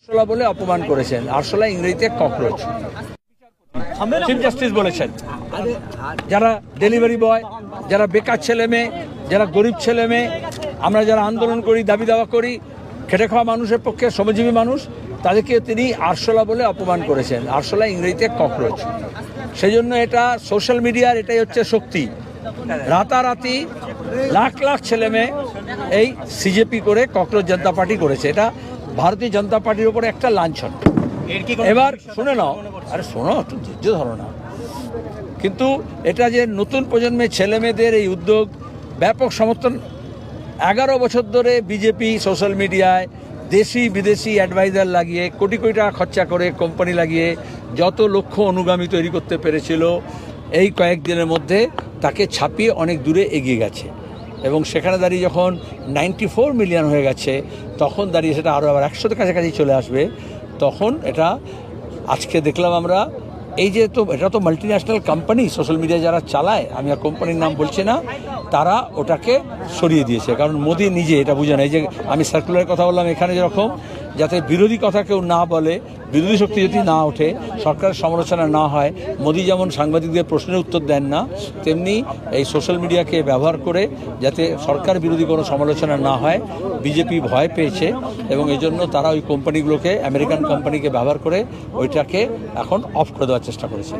আরশোলা বলে অপমান করেছেন। আরশোলা ইংরেজিতে ককরোচ। চিফ জাস্টিস বলেছেন যারা ডেলিভারি বয়, যারা বেকার ছেলে মেয়ে, যারা গরিব ছেলে মেয়ে, আমরা যারা আন্দোলন করি, দাবি দাওয়া করি, খেটে খাওয়া মানুষের পক্ষে শ্রমজীবী মানুষ, তাদেরকে তিনি আরশোলা বলে অপমান করেছেন। আরশোলা ইংরেজিতে ককরোচ। সেই জন্য এটা সোশ্যাল মিডিয়ার এটাই হচ্ছে শক্তি। রাতারাতি লাখ লাখ ছেলে মেয়ে এই সিজেপি করে ককরোচ জনতা পার্টি করেছে। এটা ভারতীয় জনতা পার্টির উপরে একটা লাঞ্ছন। এবার শুনে নাও, আরে শোনো, একটু ধৈর্য ধরো না। কিন্তু এটা যে নতুন প্রজন্মের ছেলে মেয়েদের এই উদ্যোগ ব্যাপক সমর্থন, 11 বছর ধরে বিজেপি সোশ্যাল মিডিয়ায় দেশি বিদেশি অ্যাডভাইজার লাগিয়ে কোটি কোটি টাকা খরচা করে কোম্পানি লাগিয়ে যত লক্ষ অনুগামী তৈরি করতে পেরেছিল, এই কয়েকদিনের মধ্যে তাকে ছাপিয়ে অনেক দূরে এগিয়ে গেছে। এবং সেখানে দাঁড়িয়ে যখন 94 মিলিয়ন হয়ে গেছে, তখন দাঁড়িয়ে সেটা আরও আবার 100 কাছাকাছি চলে আসবে। তখন এটা আজকে দেখলাম আমরা, এই যে তো এটা তো multi national company, social media যারা চালায়, আমি আর কোম্পানির নাম বলছি না, তারা ওটাকে সরিয়ে দিয়েছে। কারণ মোদি নিজে এটা বুঝে না। এই যে আমি সার্কুলারের কথা বললাম, এখানে যেরকম যাতে বিরোধী কথা কেউ না বলে, বিরোধী শক্তি যদি না ওঠে, সরকারের সমালোচনা না হয়, মোদি যেমন সাংবাদিকদের প্রশ্নের উত্তর দেন না, তেমনি এই সোশ্যাল মিডিয়াকে ব্যবহার করে যাতে সরকার বিরোধী কোনো সমালোচনা না হয়, বিজেপি ভয় পেয়েছে এবং এই জন্য তারা ওই কোম্পানিগুলোকে, আমেরিকান কোম্পানিকে ব্যবহার করে ওইটাকে এখন অফ করে দেওয়ার চেষ্টা করেছে।